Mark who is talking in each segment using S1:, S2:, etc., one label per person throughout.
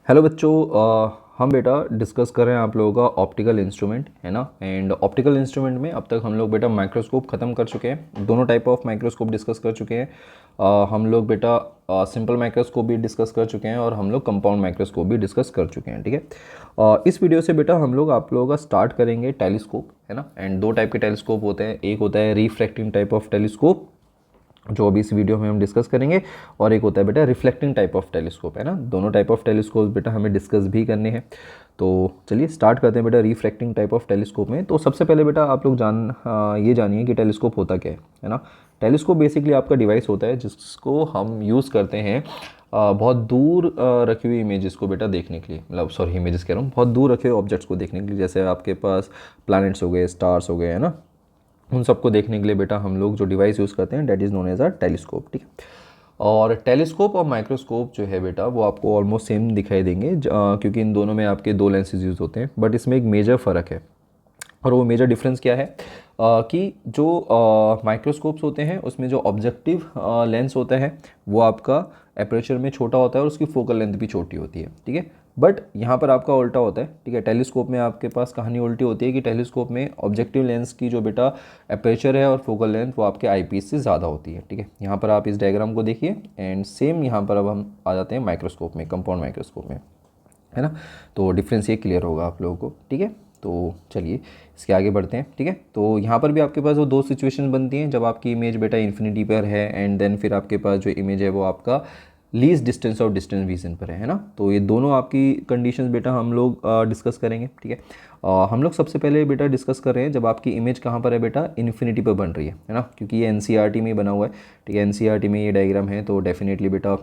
S1: Hello बच्चों, हम बेटा डिस्कस कर रहे हैं आप लोगों का ऑप्टिकल इंस्ट्रूमेंट है ना। एंड ऑप्टिकल इंस्ट्रूमेंट में अब तक हम लोग बेटा माइक्रोस्कोप ख़त्म कर चुके हैं। दोनों टाइप ऑफ माइक्रोस्कोप डिस्कस कर चुके हैं। हम लोग बेटा सिंपल माइक्रोस्कोप भी डिस्कस कर चुके हैं और हम लोग कंपाउंड माइक्रोस्कोप भी डिस्कस कर चुके हैं। ठीक है, इस वीडियो से बेटा हम लोग आप लोगों का स्टार्ट करेंगे टेलीस्कोप है ना। एंड दो टाइप के टेलीस्कोप होते हैं, एक होता है रिफ्रैक्टिंग टाइप ऑफ टेलीस्कोप जो अभी इस वीडियो में हम डिस्कस करेंगे, और एक होता है बेटा रिफ्लेक्टिंग टाइप ऑफ टेलीस्कोप है ना। दोनों टाइप ऑफ टेलीस्कोप बेटा हमें डिस्कस भी करने हैं। तो चलिए स्टार्ट करते हैं बेटा रिफ्रैक्टिंग टाइप ऑफ टेलीस्कोप में। तो सबसे पहले बेटा आप लोग ये जानिए कि टेलीस्कोप होता क्या है ना। टेलीस्कोप बेसिकली आपका डिवाइस होता है जिसको हम यूज़ करते हैं बहुत दूर रखी हुई इमेजेस को बेटा देखने के लिए, मतलब सॉरी इमेजेस कह रहा हूँ, बहुत दूर रखे हुए ऑब्जेक्ट्स को देखने के लिए। जैसे आपके पास प्लैनेट्स हो गए, स्टार्स हो गए है ना, उन सबको देखने के लिए बेटा हम लोग जो डिवाइस यूज़ करते हैं that is known as a telescope. ठीक है, और टेलीस्कोप और माइक्रोस्कोप जो है बेटा वो आपको ऑलमोस्ट सेम दिखाई देंगे क्योंकि इन दोनों में आपके दो लेंसेज यूज़ होते हैं। बट इसमें एक मेजर फ़र्क है, और वो मेजर डिफरेंस क्या है कि जो माइक्रोस्कोप्स होते हैं उसमें जो ऑब्जेक्टिव लेंस होता है वो आपका एपरेचर में छोटा होता है और उसकी फोकल लेंथ भी छोटी होती है। ठीक है, बट यहाँ पर आपका उल्टा होता है। ठीक है, टेलीस्कोप में आपके पास कहानी उल्टी होती है कि टेलीस्कोप में ऑब्जेक्टिव लेंस की जो बेटा एपरेचर है और फोकल लेंथ वो आपके आईपीस से ज़्यादा होती है। ठीक है, यहाँ पर आप इस डायग्राम को देखिए एंड सेम यहाँ पर अब हम आ जाते हैं माइक्रोस्कोप में, कंपाउंड माइक्रोस्कोप में है ना। तो डिफरेंस ये क्लियर होगा आप लोगों को। ठीक है, तो चलिए इसके आगे बढ़ते हैं। ठीक है, तो यहाँ पर भी आपके पास वो दो सिचुएशन बनती हैं जब आपकी इमेज बेटा इन्फिनिटी पर है एंड देन फिर आपके पास जो इमेज है वो आपका लीस्ट डिस्टेंस और डिस्टेंस विजन पर है ना। तो ये दोनों आपकी कंडीशंस बेटा हम लोग डिस्कस करेंगे। ठीक है, हम लोग सबसे पहले बेटा डिस्कस कर रहे हैं जब आपकी इमेज कहाँ पर है बेटा, इन्फिनिटी पर बन रही है ना, क्योंकि ये एनसीईआरटी में बना हुआ है। ठीक है, एनसीईआरटी में ये डायग्राम है तो डेफिनेटली बेटा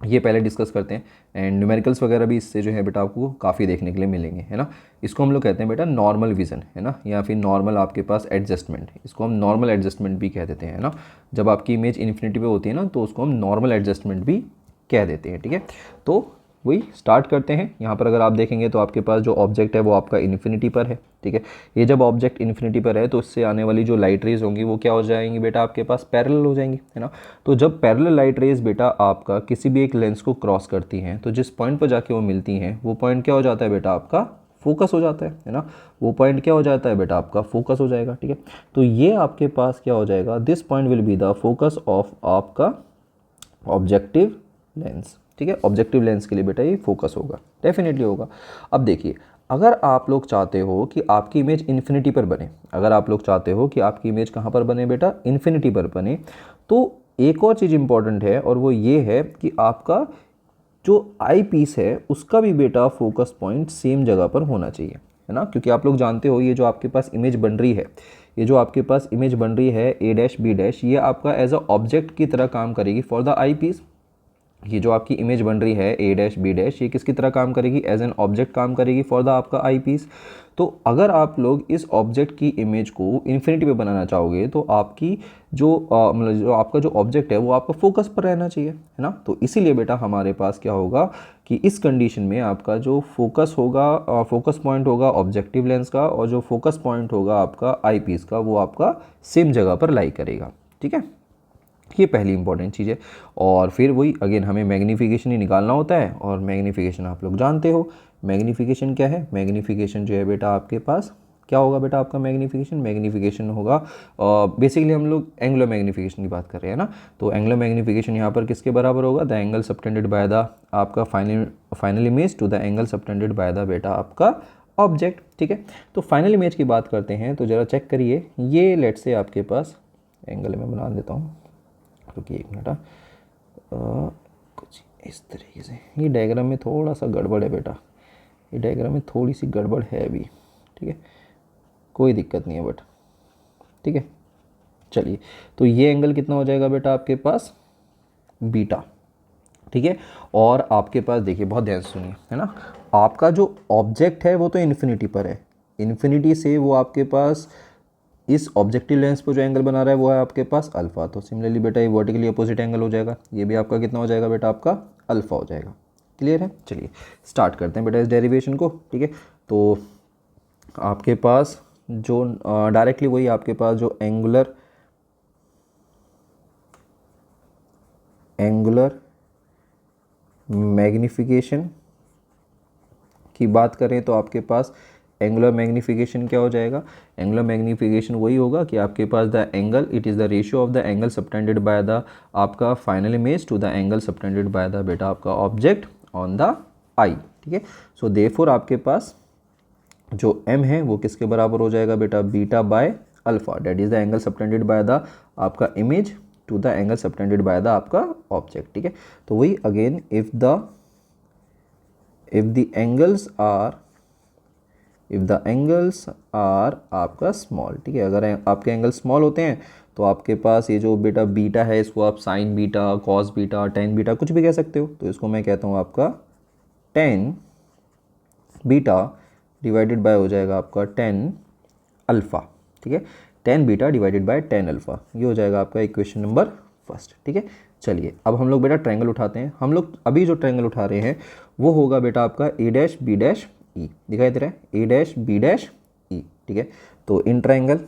S1: ये पहले डिस्कस करते हैं। एंड न्यूमेरिकल्स वगैरह भी इससे जो है बेटा आपको काफ़ी देखने के लिए मिलेंगे है ना। इसको हम लोग कहते हैं बेटा नॉर्मल विज़न है ना, या फिर नॉर्मल आपके पास एडजस्टमेंट, इसको हम नॉर्मल एडजस्टमेंट भी कह देते हैं ना। जब आपकी इमेज इन्फिनिटी पे होती है ना तो उसको हम नॉर्मल एडजस्टमेंट भी कह देते हैं। ठीक है, तो वही स्टार्ट करते हैं। यहाँ पर अगर आप देखेंगे तो आपके पास जो ऑब्जेक्ट है वो आपका इन्फिनिटी पर है। ठीक है, ये जब ऑब्जेक्ट इन्फिनिटी पर है तो इससे आने वाली जो लाइट रेज होंगी वो क्या हो जाएंगी बेटा, आपके पास पैरेलल हो जाएंगी है ना। तो जब पैरेलल लाइट रेज बेटा आपका किसी भी एक लेंस को क्रॉस करती हैं तो जिस पॉइंट पर जाके वो मिलती हैं वो पॉइंट क्या हो जाता है बेटा, आपका फोकस हो जाता है ना। वो पॉइंट क्या हो जाता है बेटा, आपका फोकस हो जाएगा। ठीक है, तो ये आपके पास क्या हो जाएगा, this point will be the focus of आपका ऑब्जेक्टिव लेंस। ठीक है, ऑब्जेक्टिव लेंस के लिए बेटा ये फोकस होगा, डेफिनेटली होगा। अब देखिए, अगर आप लोग चाहते हो कि आपकी इमेज इन्फिनिटी पर बने, अगर आप लोग चाहते हो कि आपकी इमेज कहाँ पर बने बेटा, इन्फिनिटी पर बने, तो एक और चीज़ इंपॉर्टेंट है और वो ये है कि आपका जो आई पीस है उसका भी बेटा फोकस पॉइंट सेम जगह पर होना चाहिए है ना। क्योंकि आप लोग जानते हो ये जो आपके पास इमेज बन रही है, ये जो आपके पास इमेज बन रही है ए डैश बी डैश, ये आपका एज अ ऑब्जेक्ट की तरह काम करेगी फॉर द आई पीस। ये जो आपकी इमेज बन रही है ए डैश बी डैश, ये किसकी तरह काम करेगी, एज एन ऑब्जेक्ट काम करेगी फॉर द आपका आई पीस। तो अगर आप लोग इस ऑब्जेक्ट की इमेज को इन्फिनिटी पे बनाना चाहोगे तो आपकी जो मतलब जो आपका जो ऑब्जेक्ट है वो आपका फोकस पर रहना चाहिए है ना। तो इसीलिए बेटा हमारे पास क्या होगा कि इस कंडीशन में आपका जो फोकस होगा, फोकस पॉइंट होगा ऑब्जेक्टिव लेंस का, और जो फोकस पॉइंट होगा आपका आई पीस का, वो आपका सेम जगह पर लाई करेगा। ठीक है, ये पहली इंपॉर्टेंट चीज़ है। और फिर वही अगेन हमें मैग्नीफिकेशन ही निकालना होता है, और मैग्नीफिकेशन आप लोग जानते हो। मैग्नीफिकेशन क्या है, मैग्नीफिकेशन जो है बेटा आपके पास क्या होगा बेटा, आपका मैग्नीफिकेशन, मैग्नीफिकेशन होगा बेसिकली हम लोग एंगुलर मैग्नीफिकेशन की बात कर रहे हैं ना। तो एंगुलर मैग्नीफिकेशन यहाँ पर किसके बराबर होगा, the angle subtended by the आपका final image to the angle subtended by the बेटा आपका ऑब्जेक्ट। ठीक है, तो फाइनल इमेज की बात करते हैं तो ज़रा चेक करिए, ये लेट से आपके पास एंगल में बना देता हूँ, रुकिए एक मिनट। कुछ इस तरीके से, ये डायग्राम में थोड़ा सा गड़बड़ है बेटा, ये डायग्राम में थोड़ी सी गड़बड़ है अभी। ठीक है, कोई दिक्कत नहीं है बट ठीक है। चलिए, तो ये एंगल कितना हो जाएगा बेटा आपके पास, बीटा। ठीक है, और आपके पास देखिए बहुत ध्यान से सुनिए है ना, आपका जो ऑब्जेक्ट है वो तो इन्फिनिटी पर है, इन्फिनिटी से वो आपके पास इस ऑब्जेक्टिव लेंस पर जो एंगल बना रहा है वो है आपके पास अल्फा। तो सिमिलरली बेटा ये वर्टिकली अपोजिट एंगल हो जाएगा, ये भी आपका कितना हो जाएगा बेटा, आपका अल्फा हो जाएगा। क्लियर है, चलिए स्टार्ट करते हैं बेटा इस डेरिवेशन को। ठीक है, तो आपके पास जो डायरेक्टली वही आपके पास जो एंगुलर मैग्निफिकेशन की बात करें तो आपके पास एंगुलर मैग्नीफिकेशन क्या हो जाएगा, एंगुलर मैग्नीफिकेशन वही होगा कि आपके पास the angle, it is the ratio of the angle subtended by the आपका final image to the angle subtended by the बेटा आपका ऑब्जेक्ट ऑन द आई। ठीक है, सो देयरफॉर आपके पास जो m है वो किसके बराबर हो जाएगा बेटा, beta by alpha, that is the angle subtended by the आपका image to the angle subtended by the आपका ऑब्जेक्ट। ठीक है, तो वही again if the angles are आपका स्मॉल। ठीक है, अगर आपके एंगल स्मॉल होते हैं तो आपके पास ये जो बेटा बीटा है इसको आप sign beta, cos beta, tan beta कुछ भी कह सकते हो। तो इसको मैं कहता हूँ आपका टेन बीटा डिवाइडेड बाय हो जाएगा आपका टेन अल्फ़ा। ठीक है, tan beta divided by tan alpha, ये हो जाएगा आपका इक्वेशन नंबर फर्स्ट। ठीक है, चलिए अब हम लोग बेटा ट्रायंगल उठाते हैं। हम लोग अभी जो ट्रायंगल उठा रहे हैं वो होगा बेटा आपका A dash B dash E, दिखाई दे रहा है, A dash B dash E. ठीक है, तो in triangle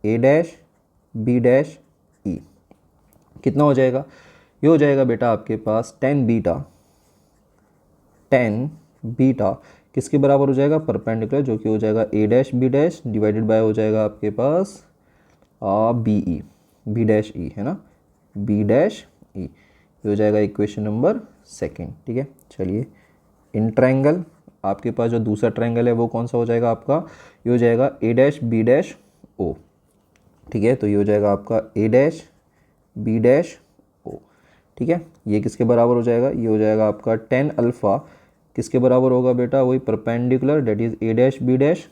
S1: A dash B dash E कितना हो जाएगा, ये हो जाएगा बेटा आपके पास टेन बीटा किसके बराबर हो जाएगा, परपेंडिकुलर, जो कि हो जाएगा A dash B dash divided by हो जाएगा आपके पास बी डैश ई, है ना, बी डैश ई, ये हो जाएगा इक्वेशन नंबर सेकेंड। ठीक है, चलिए इन ट्रायंगल आपके पास जो दूसरा ट्रायंगल है वो कौन सा हो जाएगा आपका, ये हो जाएगा ए डैश बी डैश ओ। ठीक है, तो ये हो जाएगा आपका ए डैश बी डैश ओ। ठीक है, ये किसके बराबर हो जाएगा, ये हो जाएगा आपका टेन अल्फ़ा किसके बराबर होगा बेटा, वही perpendicular, that is A dash B dash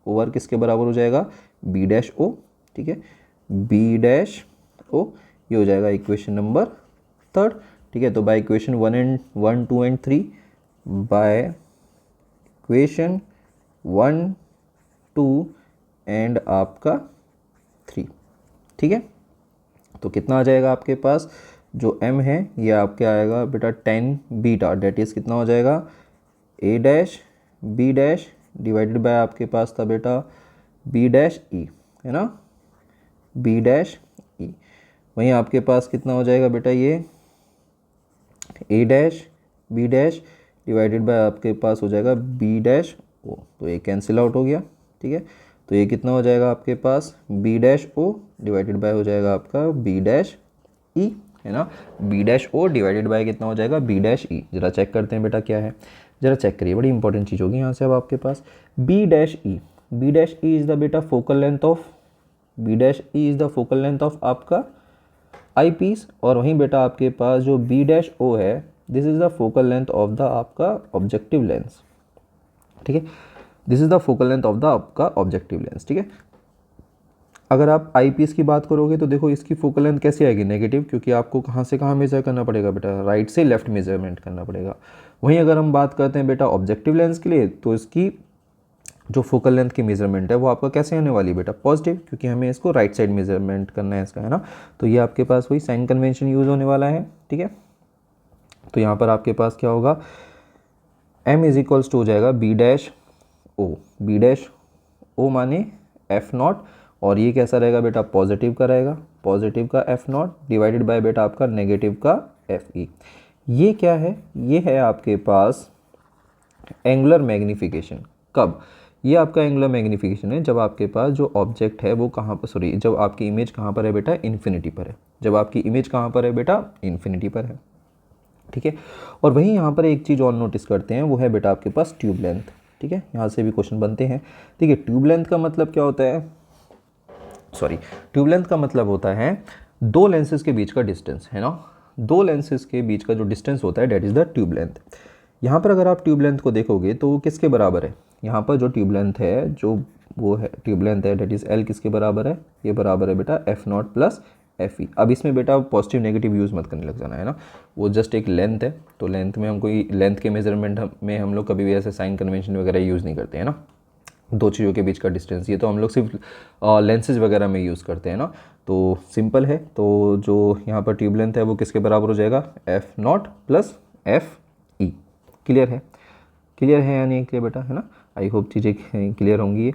S1: over किसके बराबर हो जाएगा, बी डैश ओ। ठीक है, बी डैश ओ, ये हो जाएगा इक्वेशन नंबर थर्ड। ठीक है, तो by equation 1 2 and 3, by equation 1 2 and आपका 3। ठीक है, तो कितना आ जाएगा आपके पास, जो m है ये आपके आएगा बेटा टेन बीटा, डेट इज़ कितना हो जाएगा A dash B dash divided by आपके पास था बेटा बी डैश ई, है ना, बी डैश ई। वहीं आपके पास कितना हो जाएगा बेटा, ये A dash B dash divided by आपके पास हो जाएगा बी डैश ओ, तो ये कैंसिल आउट हो गया। ठीक है, तो ये कितना हो जाएगा आपके पास B dash O divided by हो जाएगा आपका बी डैश ई, है ना, B dash O divided by कितना हो जाएगा बी डैश ई। जरा चेक करते हैं बेटा क्या है, जरा चेक करिए, बड़ी इंपॉर्टेंट चीज़ होगी यहाँ से। अब आपके पास B dash E is the बेटा focal length of, B dash E is the focal length of आपका आई पीस, और वहीं बेटा आपके पास जो बी डैश ओ है this is the focal length of the आपका ऑब्जेक्टिव लेंस। ठीक है, this is the focal length of the आपका ऑब्जेक्टिव लेंस। ठीक है, अगर आप आई पीस की बात करोगे तो देखो इसकी फोकल लेंथ कैसे आएगी, नेगेटिव, क्योंकि आपको कहाँ से कहाँ मेजर करना पड़ेगा बेटा, राइट से लेफ्ट मेजरमेंट करना पड़ेगा। वहीं अगर हम बात करते हैं बेटा ऑब्जेक्टिव लेंस के लिए तो इसकी जो फोकल लेंथ की मेजरमेंट है वो आपका कैसे आने वाली है बेटा, पॉजिटिव, क्योंकि हमें इसको राइट साइड मेजरमेंट करना है इसका, है ना। तो ये आपके पास वही साइन कन्वेंशन यूज़ होने वाला है। ठीक है, तो यहाँ पर आपके पास क्या होगा, m इज इक्वल्स टू हो जाएगा बी डैश ओ माने एफ नॉट, और ये कैसा रहेगा बेटा, पॉजिटिव का रहेगा, पॉजिटिव का एफ नॉट डिवाइडेड बाय बेटा आपका नेगेटिव का एफ ई। ये क्या है, ये है आपके पास एंगुलर मैग्नीफिकेशन। कब, ये आपका एंगुलर मैग्नीफिकेशन है जब आपके पास जो ऑब्जेक्ट है वो कहाँ पर, सॉरी, जब आपकी इमेज कहाँ पर है बेटा, इन्फिनिटी पर है, जब आपकी इमेज कहाँ पर है बेटा, इन्फिनिटी पर है। ठीक है, और वहीं यहाँ पर एक चीज़ और नोटिस करते हैं, वो है बेटा आपके पास ट्यूब लेंथ। ठीक है, यहाँ से भी क्वेश्चन बनते हैं। ठीक है, ट्यूब लेंथ का मतलब क्या होता है, सॉरी, ट्यूब लेंथ का मतलब होता है दो लेंसेज के बीच का डिस्टेंस, है ना, दो लेंसेज के बीच का जो डिस्टेंस होता है that is the tube length. यहाँ पर अगर आप ट्यूब लेंथ को देखोगे तो वो किसके बराबर है, यहाँ पर जो ट्यूब लेंथ है, जो वो है ट्यूब लेंथ है डेट इज़ एल, किसके बराबर है, ये बराबर है बेटा F not plus F E. अब इसमें बेटा पॉजिटिव नेगेटिव यूज़ मत करने लग जाना, है ना, वो जस्ट एक लेंथ है, तो लेंथ में हम कोई लेंथ के मेजरमेंट में हम लोग कभी भी ऐसे साइन कन्वेंशन वगैरह यूज़ नहीं करते हैं ना, दो चीज़ों के बीच का डिस्टेंस, ये तो हम लोग सिर्फ लेंसेज वगैरह में यूज़ करते हैं ना, तो सिंपल है। तो जो यहाँ पर ट्यूब लेंथ है वो किसके बराबर हो जाएगा, F not plus F E. Clear है, क्लियर है या नहीं क्लियर बेटा, है ना, आई होप चीज़ें क्लियर होंगी ये।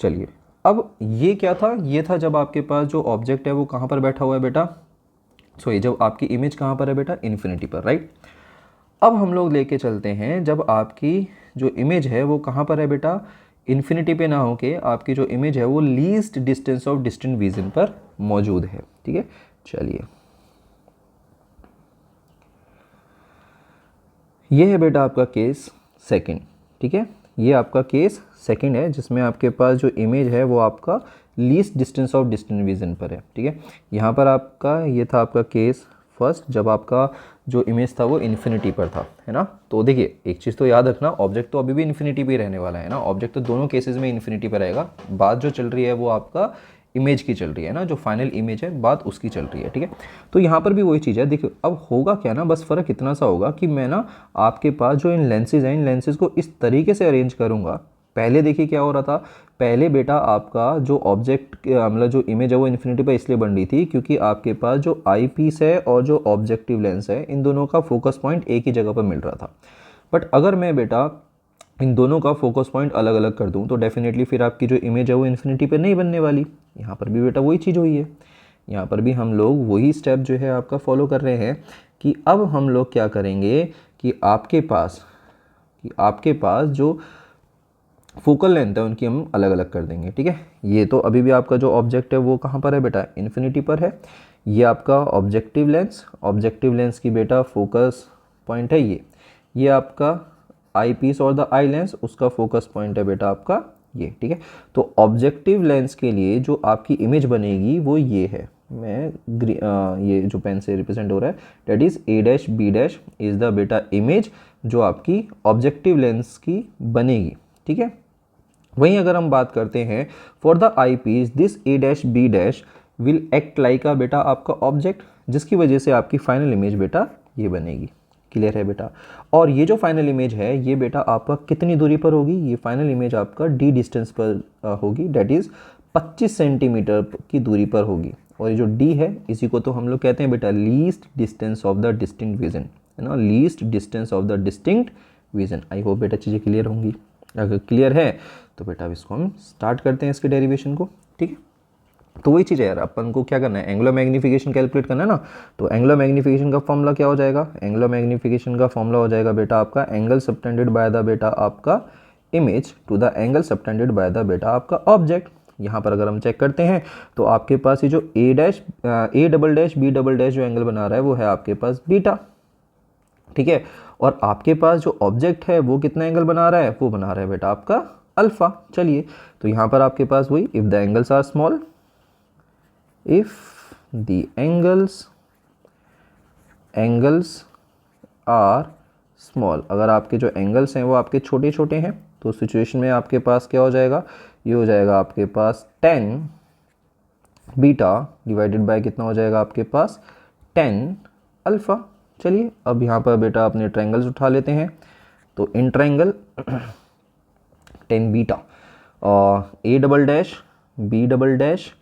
S1: चलिए, अब ये क्या था, ये था जब आपके पास जो ऑब्जेक्ट है वो कहाँ पर बैठा हुआ है बेटा, सॉरी, जब आपकी इमेज कहाँ पर है बेटा, इन्फिनिटी पर, राइट। अब हम लोग लेके चलते हैं जब आपकी जो इमेज है वो कहाँ पर है बेटा, इन्फिनिटी पे ना होके आपकी जो इमेज है वो least distance of distant vision पर मौजूद है। ठीक है, चलिए ये है बेटा आपका केस सेकंड। ठीक है, ये आपका केस सेकंड है जिसमें आपके पास जो इमेज है वो आपका least distance of distant vision पर है। ठीक है, यहाँ पर आपका ये था आपका केस फर्स्ट, जब आपका जो इमेज था वो इन्फिनिटी पर था, है ना। तो देखिए एक चीज़ तो याद रखना, ऑब्जेक्ट तो अभी भी इन्फिनिटी पे ही रहने वाला है ना, ऑब्जेक्ट तो दोनों केसेस में इन्फिनिटी पर रहेगा। बात जो चल रही है वो आपका इमेज की चल रही है ना, जो फाइनल इमेज है बात उसकी चल रही है। ठीक है, तो यहाँ पर भी वही चीज़ है। देखिए अब होगा क्या ना, बस फ़र्क इतना सा होगा कि मैं ना आपके पास जो इन लेंसेज हैं, इन लेंसेज को इस तरीके से अरेंज करूँगा। पहले देखिए क्या हो रहा था, पहले बेटा आपका जो ऑब्जेक्ट मतलब जो इमेज है वो इन्फिनिटी पर इसलिए बन रही थी क्योंकि आपके पास जो आई पीस है और जो ऑब्जेक्टिव लेंस है इन दोनों का फोकस पॉइंट एक ही जगह पर मिल रहा था। बट अगर मैं बेटा इन दोनों का फोकस पॉइंट अलग अलग कर दूं तो डेफिनेटली फिर आपकी जो इमेज है वो इन्फिनिटी पे नहीं बनने वाली। यहाँ पर भी बेटा वही चीज़ हुई है, यहाँ पर भी हम लोग वही स्टेप जो है आपका फॉलो कर रहे हैं कि अब हम लोग क्या करेंगे कि आपके पास जो फोकल लेंथ है उनकी हम अलग अलग कर देंगे। ठीक है, ये तो अभी भी आपका जो ऑब्जेक्ट है वो कहाँ पर है बेटा, इन्फिनिटी पर है। ये आपका ऑब्जेक्टिव लेंस की बेटा फोकस पॉइंट है ये आपका आई पीस और द आई लेंस, उसका फोकस पॉइंट है बेटा आपका ये। ठीक है, तो ऑब्जेक्टिव लेंस के लिए जो आपकी इमेज बनेगी वो ये है, ये जो पेन से रिप्रेजेंट हो रहा है that is A dash B dash is the बेटा इमेज जो आपकी ऑब्जेक्टिव लेंस की बनेगी। ठीक है, वहीं अगर हम बात करते हैं for the eye piece this A dash B dash will act like a बेटा आपका ऑब्जेक्ट, जिसकी वजह से आपकी फाइनल इमेज बेटा ये बनेगी। क्लियर है बेटा, और ये जो फाइनल इमेज है ये बेटा आपका कितनी दूरी पर होगी, ये फाइनल इमेज आपका डी डिस्टेंस पर होगी, डेट इज 25 सेंटीमीटर की दूरी पर होगी। और ये जो डी है इसी को तो हम लोग कहते हैं बेटा least distance of the distinct vision, है ना, least distance of the distinct vision. I hope बेटा चीज़ें क्लियर होंगी, अगर क्लियर है तो बेटा अब इसको हम स्टार्ट करते हैं इसके डेरिवेशन को। ठीक है, तो वही चीज़ है यार, अपन को क्या करना है, एंगुलर मैग्नीफिकेशन कैलकुलेट करना है ना। तो एंगुलर मैग्नीफिकेशन का फॉर्मूला क्या हो जाएगा, एंगुलर मैग्नीफिकेशन का फॉर्मूला हो जाएगा बेटा आपका एंगल सबटेंडेड बाय द बेटा आपका image to the angle subtended by the बेटा आपका ऑब्जेक्ट। यहाँ पर अगर हम चेक करते हैं तो आपके पास ये जो A double dash B double dash जो एंगल बना रहा है वो है आपके पास बीटा। ठीक है, और आपके पास जो ऑब्जेक्ट है वो कितना एंगल बना रहा है, वो बना रहा है बेटा आपका अल्फा। चलिए तो यहाँ पर आपके पास वही, if the angles are small, if the angles are small, अगर आपके जो एंगल्स हैं वो आपके छोटे छोटे हैं तो सिचुएशन में आपके पास क्या हो जाएगा, ये हो जाएगा आपके पास 10 बीटा डिवाइडेड बाय कितना हो जाएगा आपके पास 10 अल्फ़ा। चलिए अब यहाँ पर बेटा अपने ट्रायंगल्स उठा लेते हैं, तो इन ट्रायंगल 10 बीटा और A double dash B double dash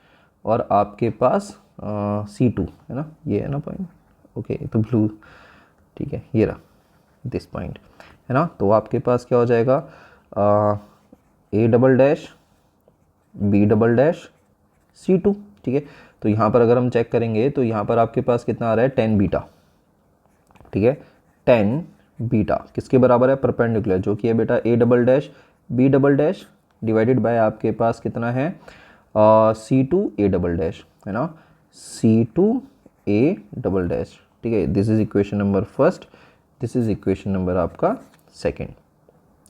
S1: और आपके पास C2 है ना, ये है ना पॉइंट, ओके तो ब्लू, ठीक है ये रहा दिस पॉइंट, है ना। तो आपके पास क्या हो जाएगा A double dash B double dash C2। ठीक है, तो यहाँ पर अगर हम चेक करेंगे तो यहाँ पर आपके पास कितना आ रहा है 10 बीटा। ठीक है, 10 बीटा किसके बराबर है, परपेंडिकुलर, जो कि है बेटा A double dash B double dash divided by आपके पास कितना है C2 ए डबल डैश, है ना, C2 ए डबल डैश। ठीक है, this is equation number first, this is equation number आपका सेकंड।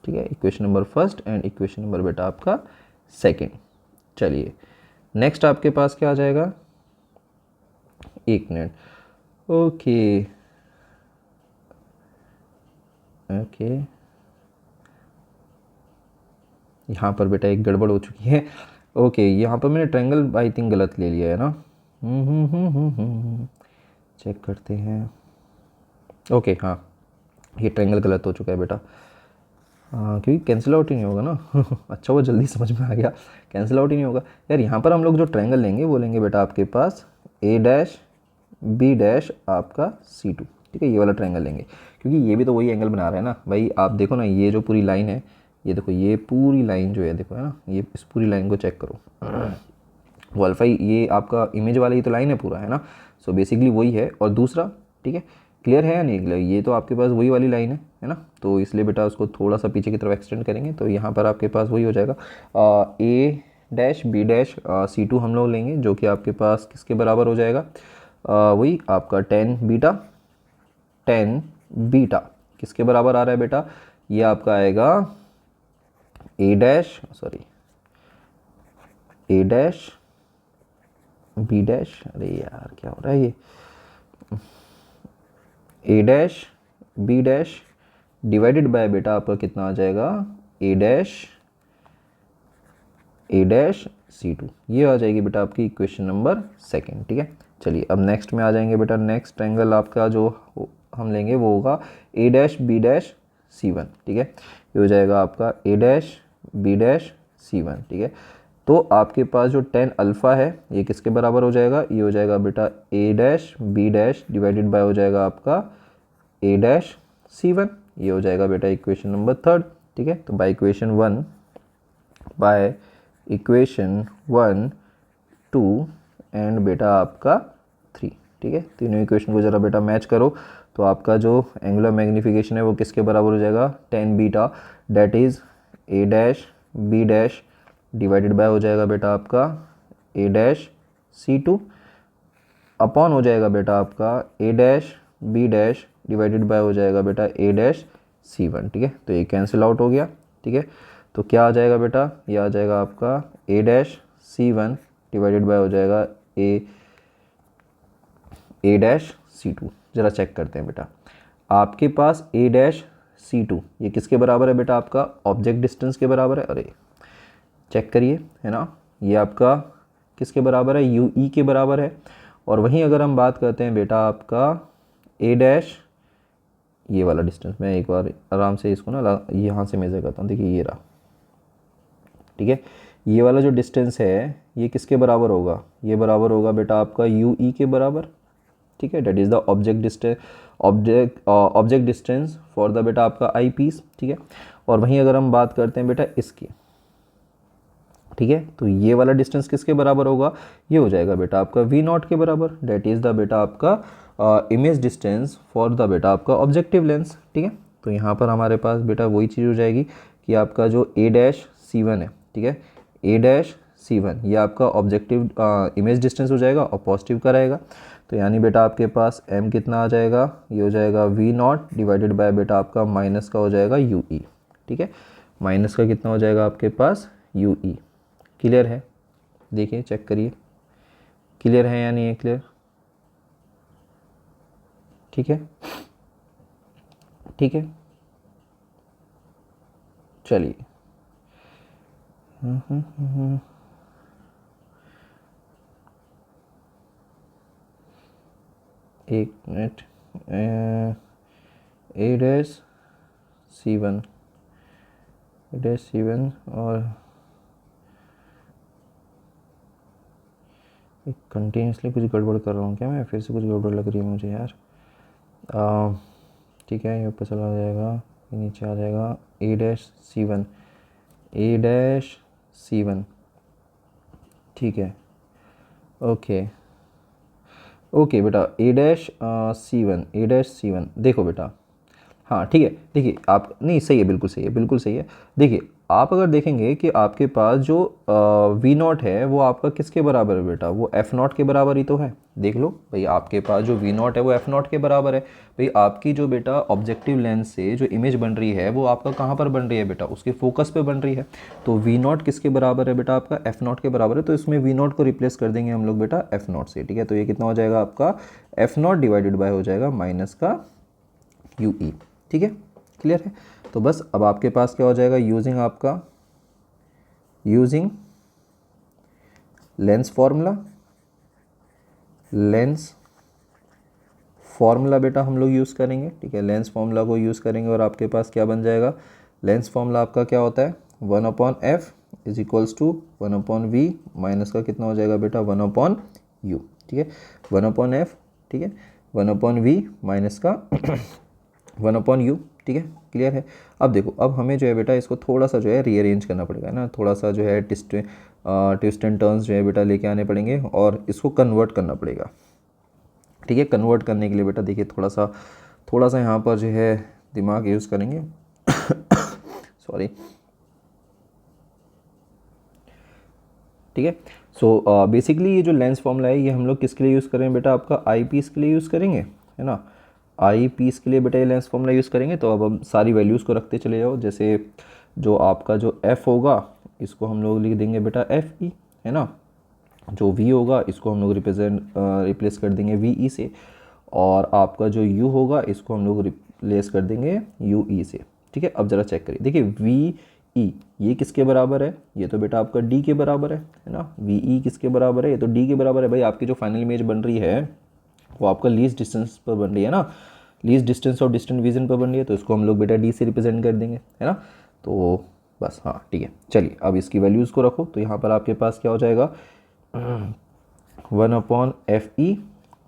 S1: ठीक है, equation number first and equation number बेटा आपका सेकंड। चलिए नेक्स्ट आपके पास क्या आ जाएगा, एक मिनट, ओके ओके यहाँ पर बेटा एक गड़बड़ हो चुकी है। ओके यहाँ पर मैंने ट्रायंगल आई थिंक गलत ले लिया है ना, चेक करते हैं। ओके हाँ, ये ट्रायंगल गलत हो चुका है बेटा, क्योंकि कैंसिल आउट ही नहीं होगा ना अच्छा वो जल्दी समझ में आ गया, कैंसिल आउट ही नहीं होगा यार। यहाँ पर हम लोग जो ट्रायंगल लेंगे वो लेंगे बेटा आपके पास ए डैश बी डैश आपका C2। ठीक है, ये वाला ट्रायंगल लेंगे क्योंकि ये भी तो वही एंगल बना रहा है ना भाई। आप देखो ना, ये जो पूरी लाइन है, ये देखो ये पूरी लाइन जो है देखो, है ना, ये इस पूरी लाइन को चेक करो, वो अल्फा ये आपका इमेज वाला ही तो लाइन है पूरा, है ना। सो बेसिकली वही है। और दूसरा, ठीक है, क्लियर है या नहीं क्लियर? ये तो आपके पास वही वाली लाइन है ना, तो इसलिए बेटा उसको थोड़ा सा पीछे की तरफ एक्सटेंड करेंगे तो यहाँ पर आपके पास वही हो जाएगा A dash B dash C2 हम लोग लेंगे, जो कि आपके पास किसके बराबर हो जाएगा, वही आपका टेन बीटा किसके बराबर आ रहा है बेटा, ये आपका आएगा ए डैश बी डैश, अरे यार क्या हो रहा है ये, A dash B dash divided by बेटा आपका कितना आ जाएगा, ए डैश C2, ये आ जाएगी बेटा आपकी इक्वेशन नंबर सेकंड। ठीक है, चलिए अब नेक्स्ट में आ जाएंगे बेटा। नेक्स्ट ट्रायंगल आपका जो हम लेंगे वो होगा ए डैश बी डैश C1। ठीक है, ये हो जाएगा आपका A dash B dash C1। ठीक है, तो आपके पास जो tan अल्फ़ा है ये किसके बराबर हो जाएगा, ये हो जाएगा बेटा A dash B dash divided by हो जाएगा आपका ए डैश C1, ये हो जाएगा बेटा इक्वेशन नंबर थर्ड। ठीक है, तो बाय इक्वेशन 1 2 एंड बेटा आपका 3। ठीक है, तीनों इक्वेशन को ज़रा बेटा मैच करो तो आपका जो एंगुलर मैग्नीफिकेशन है वो किसके बराबर हो जाएगा, tan beta that is A dash B dash divided by हो जाएगा बेटा आपका ए डैश C2 अपॉन हो जाएगा बेटा आपका A dash B dash divided by हो जाएगा बेटा ए डैश C1। ठीक है, तो ये कैंसिल आउट हो गया। ठीक है, तो क्या आ जाएगा बेटा, ये आ जाएगा आपका A dash C1 divided by हो जाएगा ए डैश C2। ज़रा चेक करते हैं बेटा, आपके पास ए डैश C2 ये किसके बराबर है बेटा, आपका ऑब्जेक्ट डिस्टेंस के बराबर है। अरे चेक करिए, है ना, ये आपका किसके बराबर है, UE के बराबर है। और वहीं अगर हम बात करते हैं बेटा आपका ए डैश, ये वाला डिस्टेंस मैं एक बार आराम से इसको ना यहाँ से मेज़र करता हूँ, देखिए ये रहा। ठीक है, ये वाला जो डिस्टेंस है ये किसके बराबर होगा, ये बराबर होगा बेटा आपका UE के बराबर। ठीक है, that is the object distance for the बेटा आपका आई पीस। ठीक है, और वहीं अगर हम बात करते हैं बेटा इसकी, ठीक है, तो ये वाला डिस्टेंस किसके बराबर होगा, ये हो जाएगा बेटा आपका V0 के बराबर, डेट इज़ द बेटा आपका इमेज डिस्टेंस फॉर द बेटा आपका ऑब्जेक्टिव लेंस। ठीक है, तो यहाँ पर हमारे पास बेटा वही चीज़ हो जाएगी कि आपका जो ए डैश C1 है, ठीक है, ए डैश C1 ये आपका ऑब्जेक्टिव इमेज डिस्टेंस हो जाएगा और पॉजिटिव का रहेगा। तो यानी बेटा आपके पास m कितना आ जाएगा, ये हो जाएगा V0 डिवाइडेड बाय बेटा आपका माइनस का हो जाएगा UE। ठीक है, माइनस का कितना हो जाएगा आपके पास UE। क्लियर है, देखिए चेक करिए, क्लियर है या नहीं है क्लियर। ठीक है, ठीक है, चलिए एक मिनट, ए डैश C1 और कंटिन्यूसली कुछ गड़बड़ कर रहा हूँ क्या मैं, फिर से कुछ गड़बड़ लग रही है मुझे यार। ठीक है, ये ऊपर चला जाएगा, ये नीचे आ जाएगा ए डैश C1। ठीक है, ओके बेटा ए डैश C1 देखो बेटा, हाँ ठीक है, देखिए आप नहीं सही है, बिल्कुल सही है। देखिए आप अगर देखेंगे कि आपके पास जो V0 है वो आपका किसके बराबर है बेटा, वो F0 के बराबर ही तो है। देख लो भाई, आपके पास जो V0 है वो F0 के बराबर है। भाई आपकी जो बेटा ऑब्जेक्टिव लेंस से जो इमेज बन रही है वो आपका कहाँ पर बन रही है बेटा, उसके फोकस पे बन रही है। तो V0 किसके बराबर है बेटा, आपका F0 के बराबर है। तो इसमें V0 को रिप्लेस कर देंगे हम लोग बेटा F0 से। ठीक है, तो ये कितना हो जाएगा आपका F0 डिवाइडेड बाय हो जाएगा माइनस का UE। ठीक है, क्लियर है। तो बस अब आपके पास क्या हो जाएगा, यूजिंग लेंस फॉर्मूला बेटा हम लोग यूज़ करेंगे। ठीक है, लेंस फॉर्मूला को यूज़ करेंगे और आपके पास क्या बन जाएगा, लेंस फॉर्मूला आपका क्या होता है, 1/f is equals to 1/v minus का कितना हो जाएगा बेटा 1/u। ठीक है, 1/f, ठीक है, 1/v माइनस का 1/u। ठीक है, क्लियर है। अब देखो, अब हमें जो है बेटा इसको थोड़ा सा जो है रीअरेंज करना पड़ेगा ना, थोड़ा सा जो है ट्विस्ट एंड टर्न्स जो है बेटा लेके आने पड़ेंगे और इसको कन्वर्ट करना पड़ेगा। ठीक है। कन्वर्ट करने के लिए बेटा देखिए थोड़ा सा यहाँ पर जो है दिमाग यूज़ करेंगे सॉरी, ठीक है। सो बेसिकली ये जो लेंस फॉर्मूला है ये हम लोग किसके लिए यूज़ करेंगे बेटा, आपका आई पीस के लिए यूज़ करेंगे, है ना। आई पीस के लिए बेटा ये लेंस फॉर्मूला यूज़ करेंगे। तो अब हम सारी वैल्यूज़ को रखते चले जाओ। जैसे जो आपका जो एफ़ होगा इसको हम लोग लिख देंगे बेटा एफ ई, है ना। जो वी होगा इसको हम लोग रिप्लेस कर देंगे वी ई से, और आपका जो यू होगा इसको हम लोग रिप्लेस कर देंगे यू ई से, ठीक है। अब ज़रा चेक करिए, देखिए वी ई ये किसके बराबर है, ये तो बेटा आपका डी के बराबर है ना। वी ई किसके बराबर है, ये तो डी के बराबर है। भाई आपकी जो फाइनल इमेज बन रही है वो आपका लीस्ट डिस्टेंस पर बन रही है ना, लीस्ट डिस्टेंस और डिस्टेंट विजन पर बन रही है, तो इसको हम लोग बेटा डी से रिप्रेजेंट कर देंगे, है ना। तो बस हाँ ठीक है, चलिए अब इसकी वैल्यूज़ को रखो। तो यहाँ पर आपके पास क्या हो जाएगा, 1/FE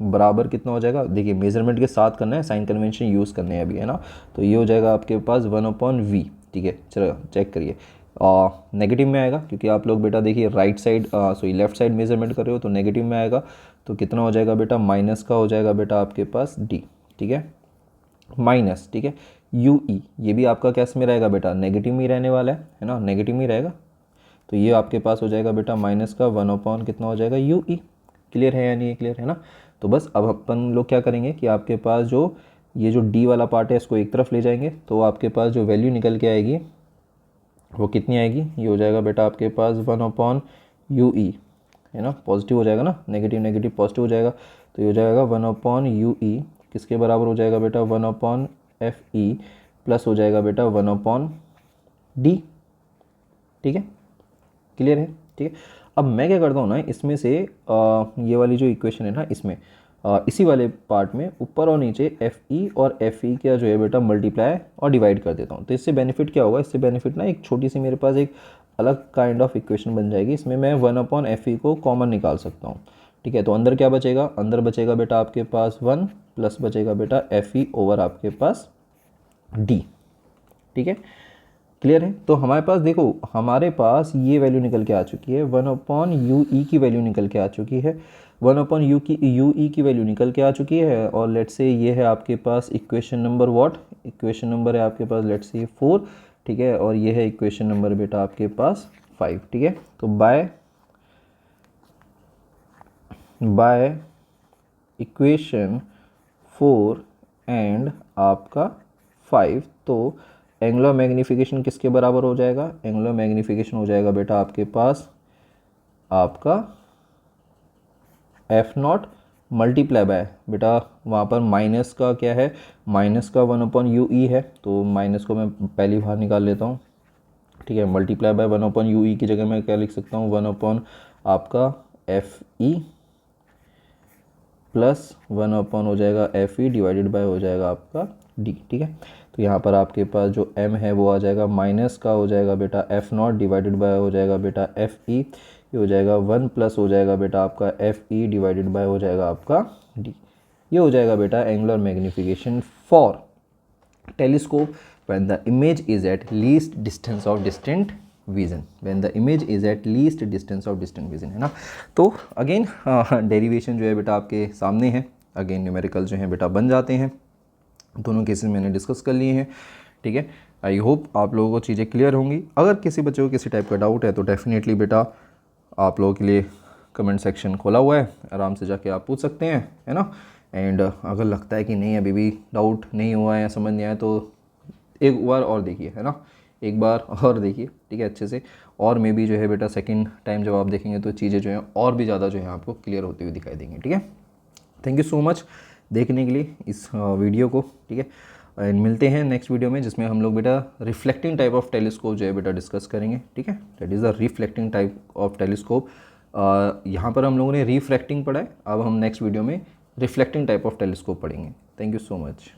S1: बराबर कितना हो जाएगा, देखिए मेजरमेंट के साथ करना है, साइन कन्वेंशन यूज़ करने हैं अभी, है ना। तो ये हो जाएगा आपके पास 1/V, ठीक है। चलो चेक करिए, नेगेटिव में आएगा क्योंकि आप लोग बेटा देखिए right side sorry left side measurement कर रहे हो, तो नेगेटिव में आएगा। तो कितना हो जाएगा बेटा, माइनस का हो जाएगा बेटा आपके पास डी, ठीक है, माइनस, ठीक है। यू ई ये भी आपका कैस में रहेगा बेटा, नेगेटिव में ही रहने वाला है ना, नेगेटिव में ही रहेगा। तो ये आपके पास हो जाएगा बेटा माइनस का 1/, कितना हो जाएगा यू ई। क्लियर है या नहीं, क्लियर है ना। तो बस अब अपन लोग क्या करेंगे कि आपके पास जो ये जो डी वाला पार्ट है इसको एक तरफ ले जाएंगे, तो आपके पास जो वैल्यू निकल के आएगी वो कितनी आएगी, ये हो जाएगा बेटा आपके पास 1/UE, है ना। पॉजिटिव हो जाएगा ना, नेगेटिव नेगेटिव पॉजिटिव हो जाएगा। तो ये हो जाएगा 1/UE किसके बराबर हो जाएगा बेटा, 1/FE प्लस हो जाएगा बेटा 1/D, ठीक है। क्लियर है, ठीक है। अब मैं क्या करता हूँ ना, इसमें से ये वाली जो इक्वेशन है ना, इसमें इसी वाले पार्ट में ऊपर और नीचे एफ ई और एफ ई का जो है बेटा मल्टीप्लाई और डिवाइड कर देता हूँ। तो इससे बेनिफिट क्या होगा, इससे बेनिफिट ना एक छोटी सी मेरे पास एक अलग काइंड ऑफ इक्वेशन बन जाएगी। इसमें मैं 1/FE को कॉमन निकाल सकता हूँ, ठीक है। तो अंदर क्या बचेगा, अंदर बचेगा बेटा आपके पास 1 प्लस बचेगा बेटा एफ ई ओवर आपके पास डी, ठीक है। क्लियर है। तो हमारे पास देखो, हमारे पास ये वैल्यू निकल के आ चुकी है, 1/UE की वैल्यू निकल के आ चुकी है, 1/UE की वैल्यू निकल के आ चुकी है। और लेट्स से ये है आपके पास equation number what, equation number है आपके पास लेट्स से 4, ठीक है। और ये है इक्वेशन नंबर बेटा आपके पास 5, ठीक है। तो बाय इक्वेशन 4 एंड आपका 5, तो एंगुलर मैग्नीफिकेशन किसके बराबर हो जाएगा, एंगुलर मैग्नीफिकेशन हो जाएगा बेटा आपके पास आपका F0 मल्टीप्लाई बाय बेटा वहाँ पर माइनस का क्या है, माइनस का 1/UE है, तो माइनस को मैं पहली बार निकाल लेता हूँ, ठीक है। मल्टीप्लाई बाय 1/UE की जगह मैं क्या लिख सकता हूँ, 1/ आपका FE प्लस 1/ हो जाएगा FE डिवाइडेड बाय हो जाएगा आपका D, ठीक है। तो यहाँ पर आपके पास जो m है वो आ जाएगा माइनस का हो जाएगा बेटा F0 डिवाइडेड बाय हो जाएगा बेटा FE, ये हो जाएगा 1 प्लस हो जाएगा बेटा आपका FE डिवाइडेड बाय हो जाएगा आपका D। ये हो जाएगा बेटा angular magnification for telescope when the image is at least distance of distant vision, when the image is at least distance of distant vision, है ना। तो अगेन डेरिवेशन जो है बेटा आपके सामने है, अगेन न्यूमेरिकल जो है बेटा बन जाते हैं। दोनों केसेस मैंने डिस्कस कर लिए हैं, ठीक है। आई होप आप लोगों को चीज़ें क्लियर होंगी। अगर किसी बच्चे को किसी टाइप का डाउट है तो डेफिनेटली बेटा आप लोगों के लिए कमेंट सेक्शन खोला हुआ है, आराम से जाके आप पूछ सकते हैं, है ना। एंड अगर लगता है कि नहीं अभी भी डाउट नहीं हुआ है, समझ नहीं आया, तो एक बार और देखिए, है ना, एक बार और देखिए, ठीक है, अच्छे से। और मे बी जो है बेटा सेकंड टाइम जब आप देखेंगे तो चीज़ें जो हैं और भी ज़्यादा जो है आपको क्लियर होती हुई दिखाई देंगी, ठीक है। थैंक यू सो मच देखने के लिए इस वीडियो को, ठीक है। एंड मिलते हैं नेक्स्ट वीडियो में जिसमें हम लोग बेटा रिफ्लेक्टिंग टाइप ऑफ टेलीस्कोप जो है बेटा डिस्कस करेंगे, ठीक है। That is the reflecting type of telescope. यहाँ पर हम लोगों ने रिफ्रैक्टिंग पढ़ा है, अब हम नेक्स्ट वीडियो में रिफ्लेक्टिंग टाइप ऑफ टेलीस्कोप पढ़ेंगे। Thank you so much.